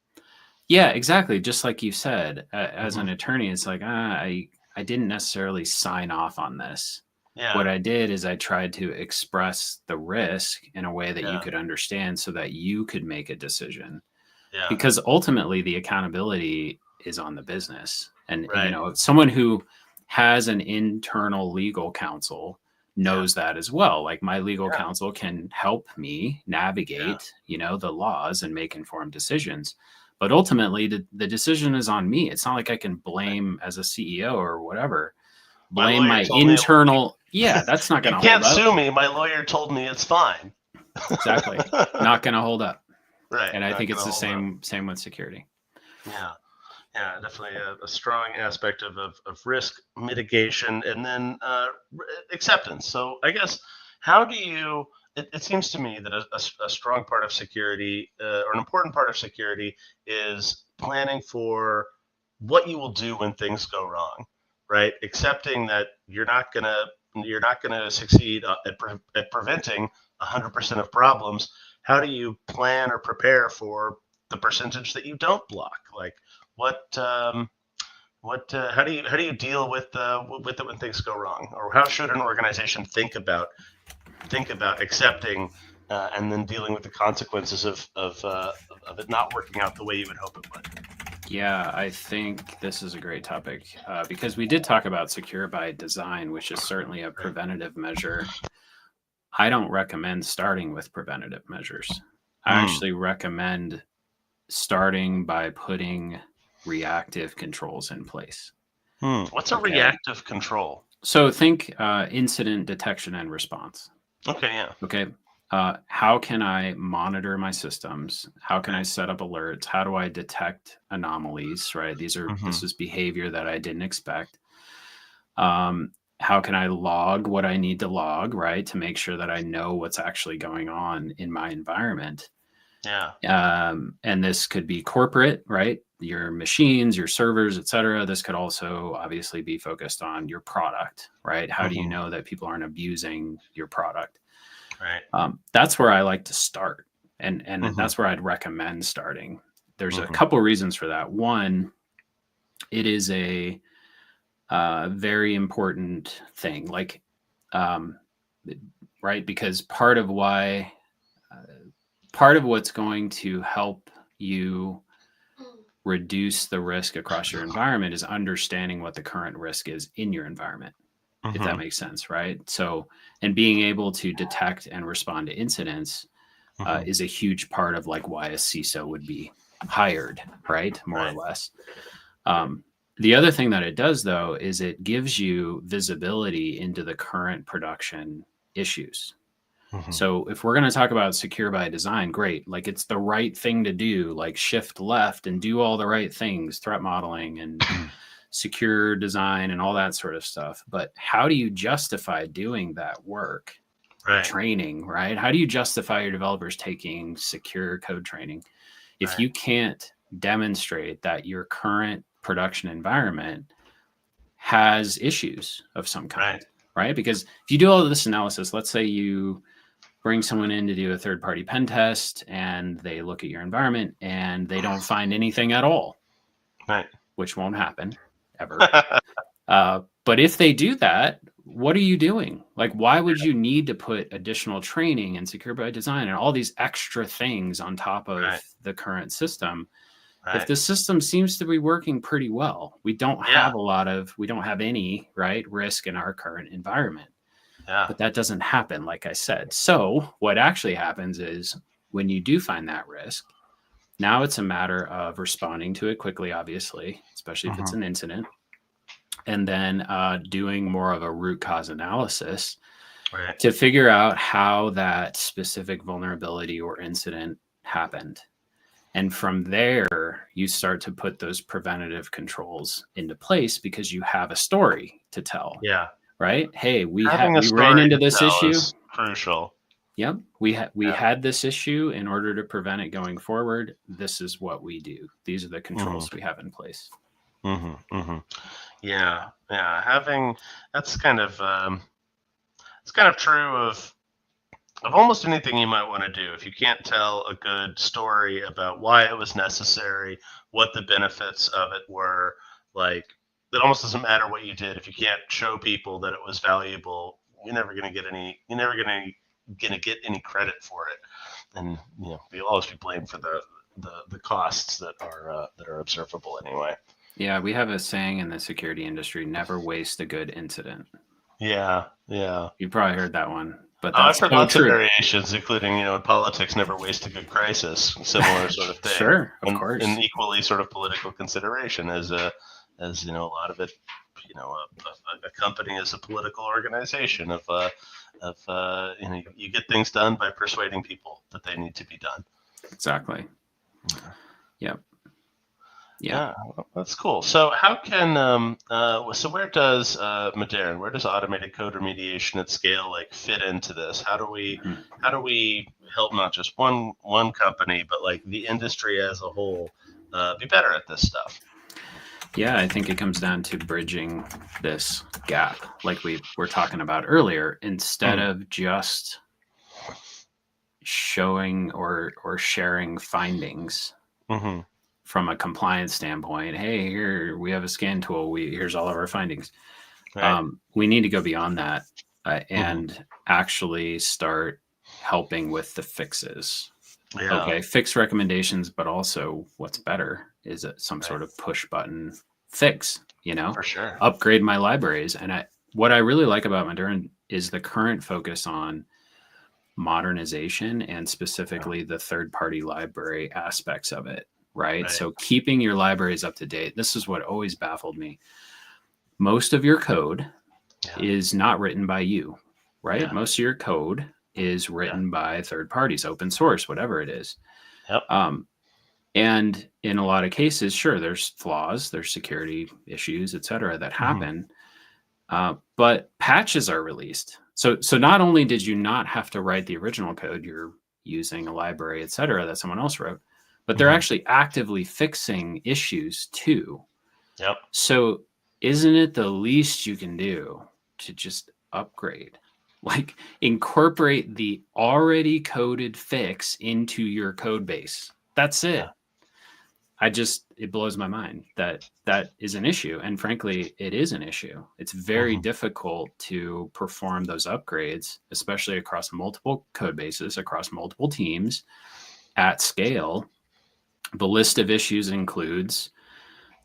Yeah, exactly. Just like you said, as an Mhm. attorney, it's like, I didn't necessarily sign off on this. Yeah. What I did is I tried to express the risk in a way that you Yeah. could understand so that you could make a decision. Yeah. Because ultimately the accountability is on the business. And Right. someone who has an internal legal counsel knows that as well. Like my legal Yeah. counsel can help me navigate, the laws and make informed decisions. But ultimately the decision is on me. It's not like I can blame as a CEO or whatever. Blame my internal. Yeah, that's not going to You hold can't up. sue me. My lawyer told me it's fine. Exactly. Not going to hold up. Right. And I not think it's the gonna hold up. same with security. Yeah. Yeah, definitely a strong aspect of risk mitigation, and then acceptance. So I guess, how do you, it seems to me that a strong part of security, or an important part of security, is planning for what you will do when things go wrong, right? Accepting that you're not gonna succeed at preventing 100% of problems. How do you plan or prepare for the percentage that you don't block? Like, how do you deal with it when things go wrong, or how should an organization think about accepting and then dealing with the consequences of it not working out the way you would hope it would? Yeah, I think this is a great topic because we did talk about secure by design, which is certainly a preventative measure. I don't recommend starting with preventative measures. I actually recommend starting by putting reactive controls in place. What's a reactive control? So think incident detection and response. Okay, yeah. Okay. How can I monitor my systems? How can I set up alerts? How do I detect anomalies? Right. This is behavior that I didn't expect. How can I log what I need to log, right, to make sure that I know what's actually going on in my environment? Yeah. And this could be corporate, right? Your machines, your servers, et cetera. This could also obviously be focused on your product, right? How do you know that people aren't abusing your product? Right. That's where I like to start. And that's where I'd recommend starting. There's a couple reasons for that. One, it is a very important thing, like, right? Because part of what's going to help you reduce the risk across your environment is understanding what the current risk is in your environment, if that makes sense, right? So, and being able to detect and respond to incidents is a huge part of like why a CISO would be hired, right? More or less. The other thing that it does, though, is it gives you visibility into the current production issues. So if we're going to talk about secure by design, great. Like it's the right thing to do, like shift left and do all the right things, threat modeling and secure design and all that sort of stuff. But how do you justify doing that work? Right. Training, right? How do you justify your developers taking secure code training if you can't demonstrate that your current production environment has issues of some kind, right? Because if you do all of this analysis, let's say you bring someone in to do a third-party pen test and they look at your environment and they don't find anything at all, which won't happen ever. But if they do that, what are you doing? Like, why would you need to put additional training and secure by design and all these extra things on top of the current system? If the system seems to be working pretty well, we don't have we don't have any risk in our current environment. But that doesn't happen, like I said. So what actually happens is when you do find that risk, now it's a matter of responding to it quickly, obviously, especially if it's an incident, and then doing more of a root cause analysis to figure out how that specific vulnerability or incident happened. And from there, you start to put those preventative controls into place because you have a story to tell. Yeah. Right? Hey, we ran into this issue. Crucial. Yep. We had this issue. In order to prevent it going forward, this is what we do. These are the controls we have in place. Yeah. That's kind of it's kind of true of almost anything you might want to do. If you can't tell a good story about why it was necessary, what the benefits of it were, like, it almost doesn't matter what you did. If you can't show people that it was valuable, you're never going to get any credit for it. And you'll always be blamed for the costs that are observable anyway. Yeah, we have a saying in the security industry: never waste a good incident. Yeah. You probably heard that one. But that's I've heard lots of variations, including, in politics, never waste a good crisis, similar sort of thing. Sure, of course. And equally sort of political consideration as a lot of it, a company is a political organization you get things done by persuading people that they need to be done. Exactly. Yep. Yeah, that's cool. So how can where does Moderne, where does automated code remediation at scale fit into this? How do we help not just one company but the industry as a whole be better at this stuff? Yeah, I think it comes down to bridging this gap, like we were talking about earlier, instead of just showing or sharing findings. From a compliance standpoint. Hey, here we have a scan tool. Here's all of our findings. We need to go beyond that and actually start helping with the fixes. Yeah. Okay, fix recommendations, but also what's better is some sort of push button fix. For sure. Upgrade my libraries. And what I really like about Moderne is the current focus on modernization and specifically the third-party library aspects of it. Right. So keeping your libraries up to date. This is what always baffled me. Most of your code is not written by you, right? Yeah. Most of your code is written by third parties, open source, whatever it is. Yep. And in a lot of cases, sure, there's flaws, there's security issues, et cetera, that happen. But patches are released. So not only did you not have to write the original code, you're using a library, et cetera, that someone else wrote, but they're actually actively fixing issues too. Yep. So isn't it the least you can do to just upgrade? Incorporate the already coded fix into your code base. That's it. Yeah. It blows my mind that is an issue. And frankly, it is an issue. It's very difficult to perform those upgrades, especially across multiple code bases, across multiple teams at scale. The list of issues includes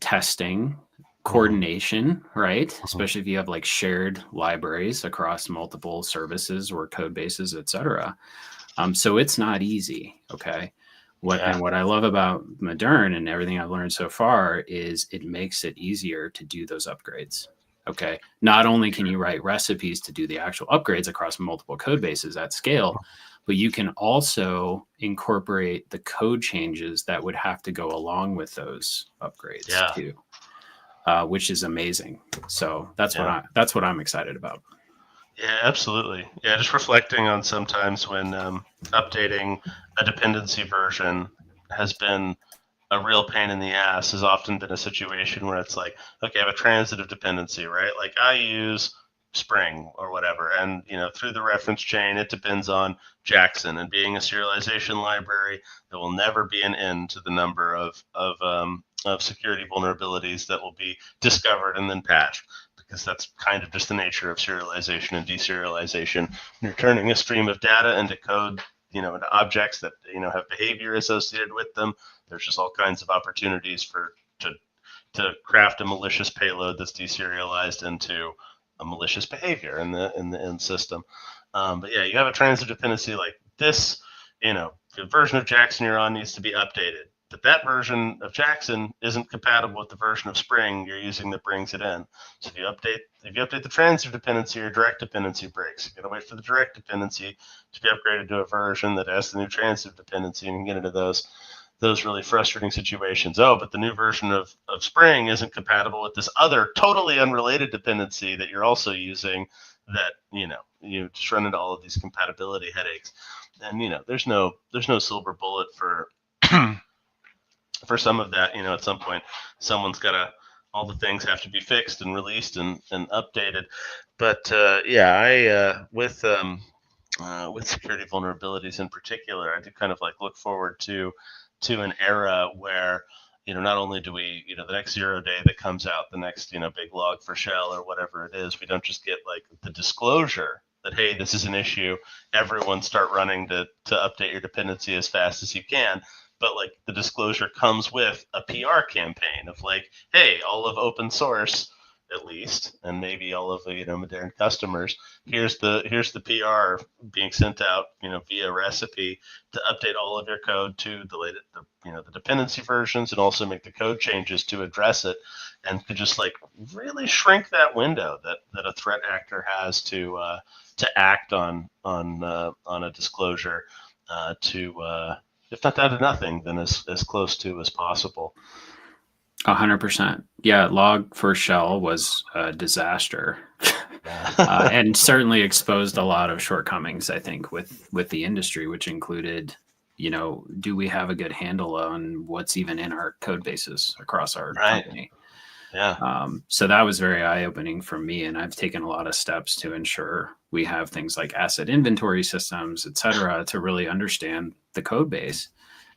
testing, coordination, right? Especially if you have shared libraries across multiple services or code bases, et cetera. So it's not easy. Okay. And what I love about Moderne and everything I've learned so far is it makes it easier to do those upgrades. Okay. Not only can you write recipes to do the actual upgrades across multiple code bases at scale, but you can also incorporate the code changes that would have to go along with those upgrades too, which is amazing. So that's what I'm excited about. Yeah, absolutely. Yeah, just reflecting on sometimes when updating a dependency version has been a real pain in the ass, has often been a situation where it's like, okay, I have a transitive dependency, right? Like I use Spring or whatever, and through the reference chain, it depends on Jackson, and being a serialization library, there will never be an end to the number of security vulnerabilities that will be discovered and then patched, because that's kind of just the nature of serialization and deserialization. You're turning a stream of data into code, into objects that have behavior associated with them. There's just all kinds of opportunities to craft a malicious payload that's deserialized into a malicious behavior in the end system. But yeah, you have a transitive dependency like this. The version of Jackson you're on needs to be updated, but that version of Jackson isn't compatible with the version of Spring you're using that brings it in. So if you update the transitive dependency, your direct dependency breaks. You gotta wait for the direct dependency to be upgraded to a version that has the new transitive dependency, and you can get into those really frustrating situations. Oh, but the new version of Spring isn't compatible with this other totally unrelated dependency that you're also using, that you just run into all of these compatibility headaches. And there's no silver bullet for for some of that. At some point someone's all the things have to be fixed and released and updated. But I with security vulnerabilities in particular, I do kind of like look forward to an era where not only do we the next 0 day that comes out, the next big log for shell or whatever it is, we don't just get like the disclosure that, hey, this is an issue, everyone start running to update your dependency as fast as you can. But like the disclosure comes with a PR campaign of like, hey, all of open source, at least, and maybe all of the Moderne customers, here's the PR being sent out via recipe to update all of your code to the dependency versions, and also make the code changes to address it, and could just like really shrink that window that a threat actor has to act on a disclosure to if not down to nothing, then as close to as possible. 100%. Yeah, log for shell was a disaster, and certainly exposed a lot of shortcomings, I think, with the industry, which included, do we have a good handle on what's even in our code bases across our company? Yeah. So that was very eye-opening for me, and I've taken a lot of steps to ensure we have things like asset inventory systems, et cetera, to really understand the code base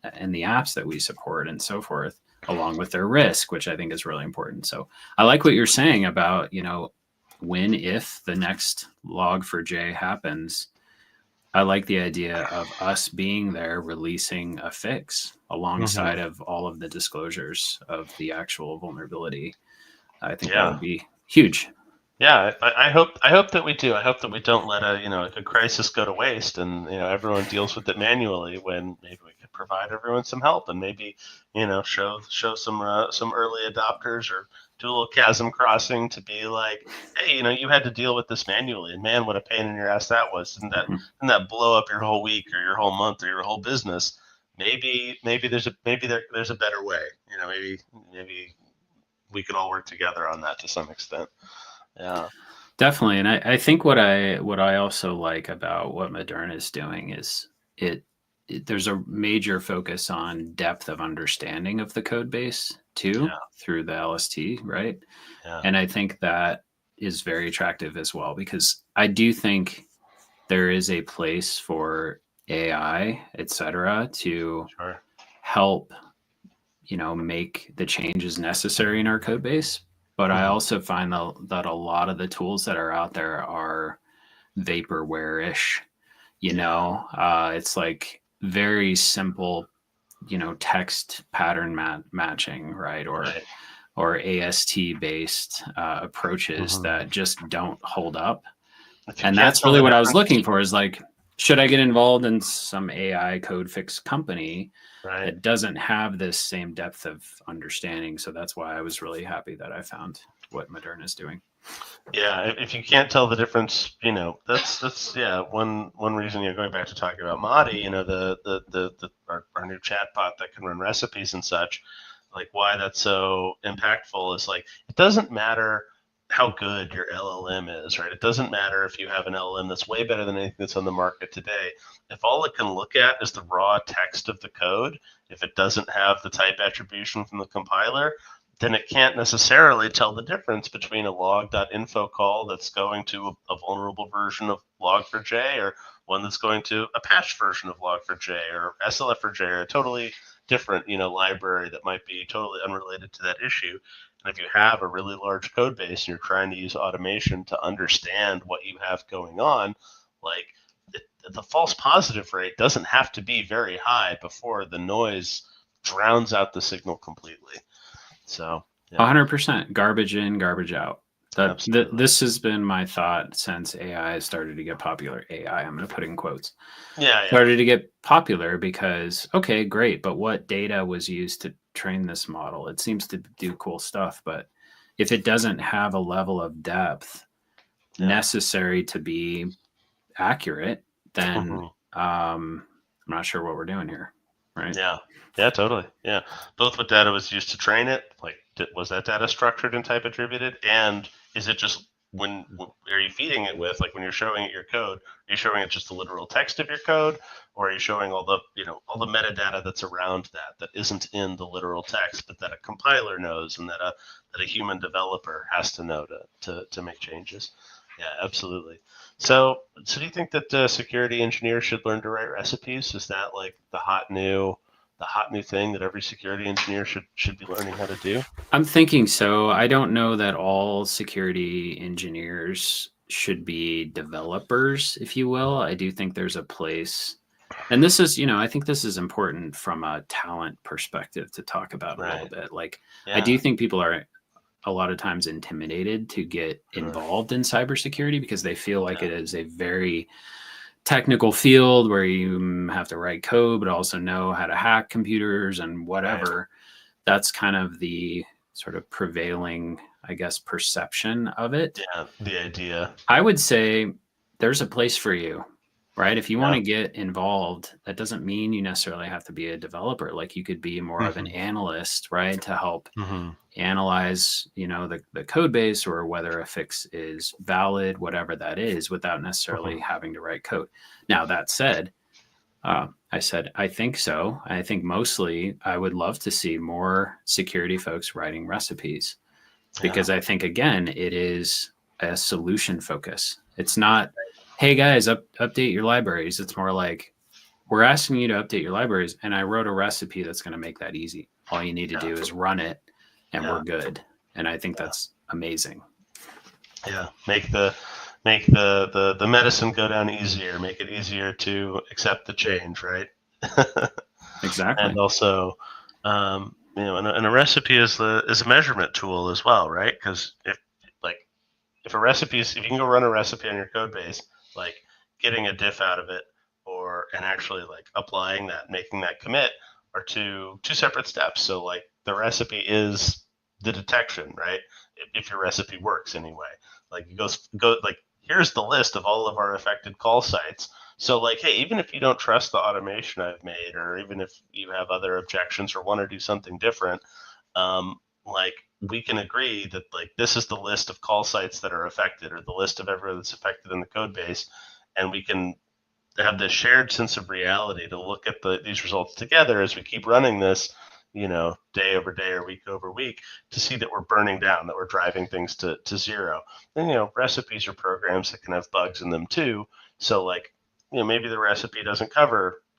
and the apps that we support and so forth, along with their risk, which I think is really important. So I like what you're saying about, if the next log4j happens, I like the idea of us being there releasing a fix alongside of all of the disclosures of the actual vulnerability. I think that would be huge. Yeah, I hope that we do. I hope that we don't let a crisis go to waste, and everyone deals with it manually, when maybe we could provide everyone some help, and maybe show some early adopters, or do a little chasm crossing to be like, hey, you had to deal with this manually, and man, what a pain in your ass that was. Didn't that blow up your whole week or your whole month or your whole business? Maybe there's a better way. Maybe we could all work together on that to some extent. Yeah, definitely. And I think what I also like about what Moderne is doing is there's a major focus on depth of understanding of the code base too, through the LST, right? Yeah. And I think that is very attractive as well, because I do think there is a place for AI, et cetera, to help make the changes necessary in our code base. But I also find that a lot of the tools that are out there are vaporware-ish. It's like very simple, text pattern matching, right? Or AST-based approaches that just don't hold up. And that's really what I was looking for, is like Should I get involved in some AI code fix company Right. that doesn't have this same depth of understanding? So that's why I was really happy that I found what Moderne is doing. Yeah, if you can't tell the difference, that's yeah, one reason. Going back to talking about Madi, our new chatbot that can run recipes and such, like why that's so impactful is like it doesn't matter how good your LLM is, right? It doesn't matter if you have an LLM that's way better than anything that's on the market today. If all it can look at is the raw text of the code, if it doesn't have the type attribution from the compiler, then it can't necessarily tell the difference between a log.info call that's going to a vulnerable version of log4j or one that's going to a patched version of log4j or slf4j or a totally different library that might be totally unrelated to that issue. And if you have a really large code base and you're trying to use automation to understand what you have going on, like the false positive rate doesn't have to be very high before the noise drowns out the signal completely. So, yeah. 100% garbage in, garbage out. This has been my thought since AI started to get popular. AI, I'm going to put in quotes. Yeah. Started to get popular because, okay, great, but what data was used to train this model? It seems to do cool stuff, but if it doesn't have a level of depth necessary to be accurate, then I'm not sure what we're doing here, right? Yeah, totally. Yeah, both what data was used to train it, like was that data structured and type attributed, and is it just when are you feeding it with, like when you're showing it your code, are you showing it just the literal text of your code, or are you showing all the all the metadata that's around that isn't in the literal text, but that a compiler knows and that a human developer has to know to make changes? Yeah, absolutely. So do you think that security engineers should learn to write recipes? Is that like the hot new thing that every security engineer should be learning how to do? I'm thinking so. I don't know that all security engineers should be developers, if you will. I do think there's a place, and this is, I think this is important from a talent perspective to talk about a little bit. Like, I do think people are a lot of times intimidated to get involved in cybersecurity because they feel like it is a very technical field where you have to write code, but also know how to hack computers and whatever. Right. That's kind of the sort of prevailing, I guess, perception of it. Yeah, the idea. I would say there's a place for you, right? If you want to get involved, that doesn't mean you necessarily have to be a developer. Like you could be more of an analyst, right? To help analyze, the code base or whether a fix is valid, whatever that is, without necessarily having to write code. Now, that said, I think so. I think mostly I would love to see more security folks writing recipes because I think, again, it is a solution focus. It's not, hey, guys, update your libraries. It's more like, we're asking you to update your libraries, and I wrote a recipe that's going to make that easy. All you need to do is run it, and we're good. And I think that's amazing. Yeah, make the medicine go down easier. Make it easier to accept the change, right? Exactly. And also, and a recipe is a measurement tool as well, right? Because if you can go run a recipe on your code base, like getting a diff out of it, and actually like applying that, making that commit, are two separate steps. So like the recipe is the detection, right? If your recipe works anyway, like it go like here's the list of all of our affected call sites. So like, hey, even if you don't trust the automation I've made, or even if you have other objections or want to do something different, like we can agree that like this is the list of call sites that are affected, or the list of everyone that's affected in the code base, and we can have this shared sense of reality to look at these results together as we keep running this, day over day or week over week, to see that we're burning down, that we're driving things to zero. And recipes are programs that can have bugs in them too. So like, maybe the recipe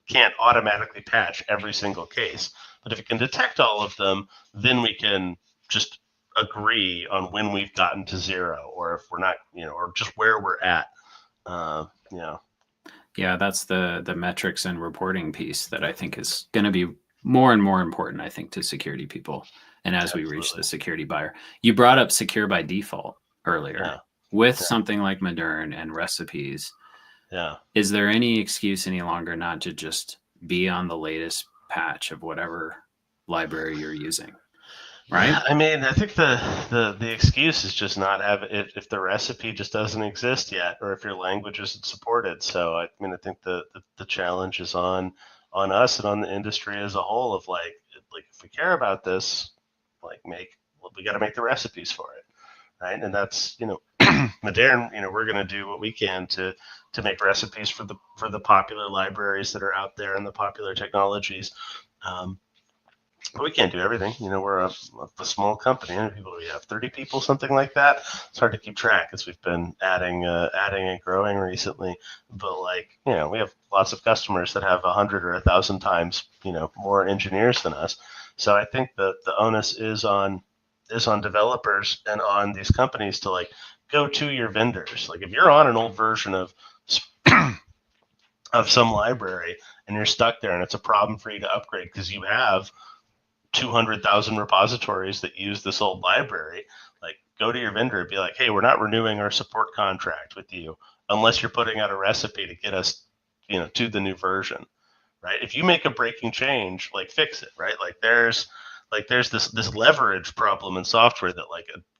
can't automatically patch every single case, but if it can detect all of them, then we can just agree on when we've gotten to zero, or if we're not, or just where we're at. Yeah, that's the metrics and reporting piece that I think is going to be more and more important, I think, to security people. And as we reach the security buyer, you brought up secure by default earlier with something like Moderne and recipes. Yeah. Is there any excuse any longer not to just be on the latest patch of whatever library you're using? Yeah, Right? I mean, I think the excuse is just not have it if the recipe just doesn't exist yet, or if your language isn't supported. So I mean, I think the challenge is on us and on the industry as a whole of like if we care about this, like we got to make the recipes for it, right? And that's Moderne. We're going to do what we can to make recipes for the popular libraries that are out there and the popular technologies. Um, but we can't do everything. We're a small company. How many people do we have? 30 people, something like that. It's hard to keep track as we've been adding and growing recently. But we have lots of customers that have 100 or 1,000 times, more engineers than us. So I think the onus is on developers and on these companies to go to your vendors. Like if you're on an old version of of some library and you're stuck there and it's a problem for you to upgrade because you have 200,000 repositories that use this old library, like go to your vendor and be like, hey, we're not renewing our support contract with you unless you're putting out a recipe to get us, to the new version, right? If you make a breaking change, like fix it, right? There's this leverage problem in software that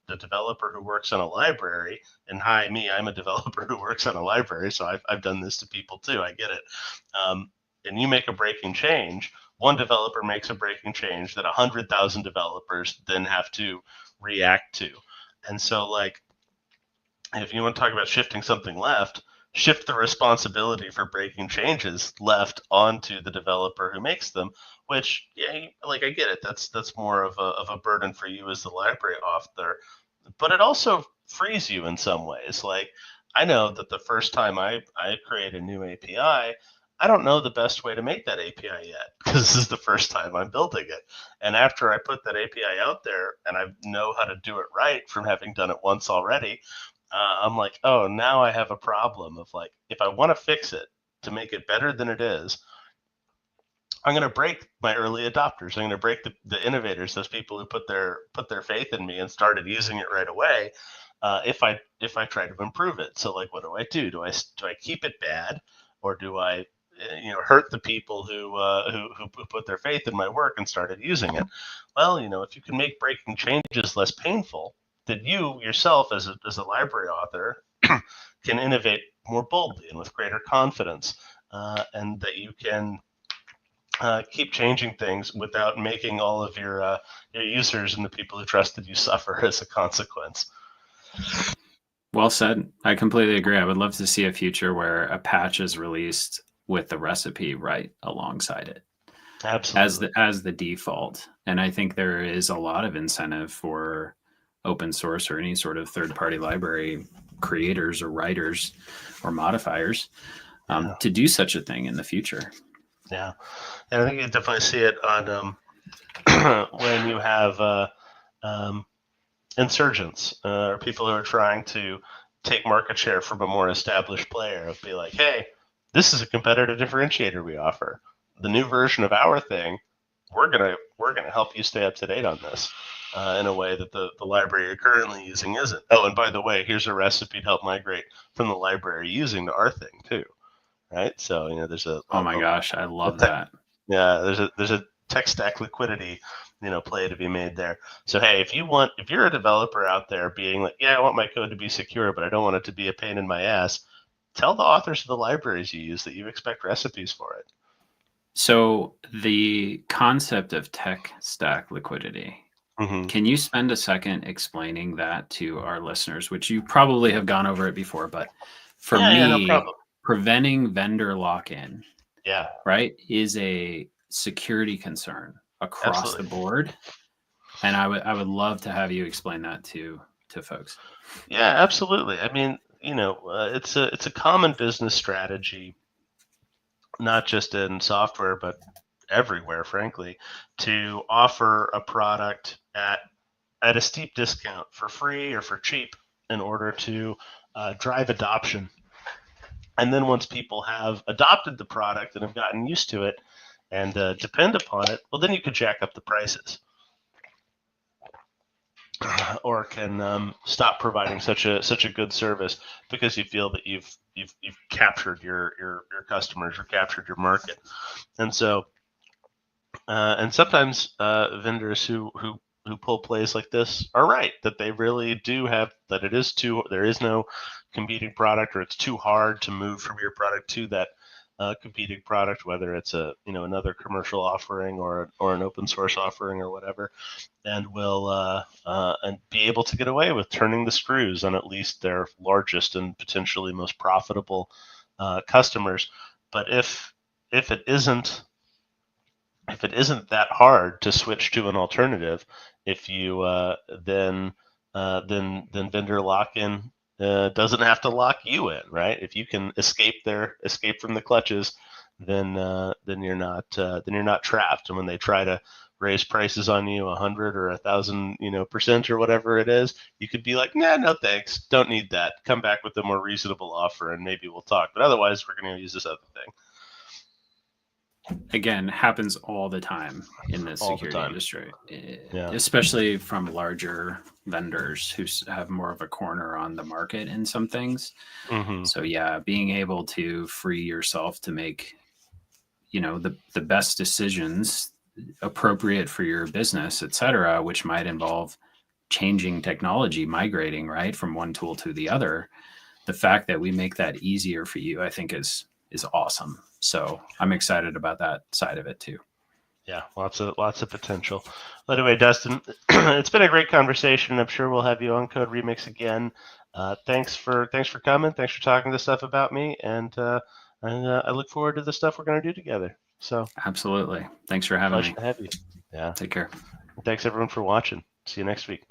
the developer who works on a library, and hi, me, I'm a developer who works on a library, so I've done this to people too. I get it. And you make a breaking change, one developer makes a breaking change that 100,000 developers then have to react to. And so, if you want to talk about shifting something left, shift the responsibility for breaking changes left onto the developer who makes them. Which, yeah, I get it. That's more of a burden for you as the library author, but it also frees you in some ways. Like I know that the first time I create a new API, I don't know the best way to make that API yet because this is the first time I'm building it. And after I put that API out there and I know how to do it right from having done it once already, I'm like, oh, now I have a problem of if I want to fix it to make it better than it is, I'm going to break my early adopters. I'm going to break the innovators, those people who put their faith in me and started using it right away. If I try to improve it, so what do I do? Do I keep it bad, or do I hurt the people who put their faith in my work and started using it? Well, if you can make breaking changes less painful, then you yourself as a library author can innovate more boldly and with greater confidence, and that you can keep changing things without making all of your users and the people who trusted you suffer as a consequence. Well said. I completely agree. I would love to see a future where a patch is released with the recipe right alongside it. Absolutely. As the default. And I think there is a lot of incentive for open source or any sort of third-party library creators or writers or modifiers to do such a thing in the future. Yeah, and I think you definitely see it on when you have insurgents or people who are trying to take market share from a more established player. Of be like, hey, this is a competitive differentiator we offer. The new version of our thing, we're gonna help you stay up to date on this in a way that the library you're currently using isn't. Oh, and by the way, here's a recipe to help migrate from the library using to our thing too. Right, so there's oh my gosh, I love that. Yeah, there's a tech stack liquidity, play to be made there. So hey, if you're a developer out there being like, yeah, I want my code to be secure, but I don't want it to be a pain in my ass, tell the authors of the libraries you use that you expect recipes for it. So the concept of tech stack liquidity. Mm-hmm. Can you spend a second explaining that to our listeners, which you probably have gone over it before, but for me, no problem. Preventing vendor lock-in, Yeah, right, is a security concern across absolutely. the board. And I would love to have you explain that to folks. Yeah, absolutely. I mean, it's a common business strategy, not just in software, but everywhere, frankly, to offer a product at a steep discount for free or for cheap in order to drive adoption. And then once people have adopted the product and have gotten used to it and depend upon it, well, then you could jack up the prices. or can stop providing such a good service because you feel that you've captured your customers or captured your market. And so and sometimes vendors who pull plays like this are right that they really do have that there is no competing product, or it's too hard to move from your product to that competing product, whether it's another commercial offering or an open source offering or whatever, and will and be able to get away with turning the screws on at least their largest and potentially most profitable customers. But if it isn't that hard to switch to an alternative, if you then vendor lock-in doesn't have to lock you in, right? If you can escape from the clutches, then you're not trapped. And when they try to raise prices on you 100 or 1,000 percent or whatever it is, you could be like, nah, no thanks, don't need that. Come back with a more reasonable offer, and maybe we'll talk. But otherwise, we're going to use this other thing. Again, happens all the time in the security industry, especially from larger vendors who have more of a corner on the market in some things. Mm-hmm. So yeah, being able to free yourself to make, the best decisions appropriate for your business, et cetera, which might involve changing technology, migrating right from one tool to the other. The fact that we make that easier for you, I think is awesome. So I'm excited about that side of it too. Yeah, lots of potential. By the way, Dustin, it's been a great conversation. I'm sure we'll have you on Code Remix again. Thanks for coming. Thanks for talking this stuff about me, and I look forward to the stuff we're going to do together. So absolutely, thanks for having me. Pleasure to have you. Yeah, take care. And thanks everyone for watching. See you next week.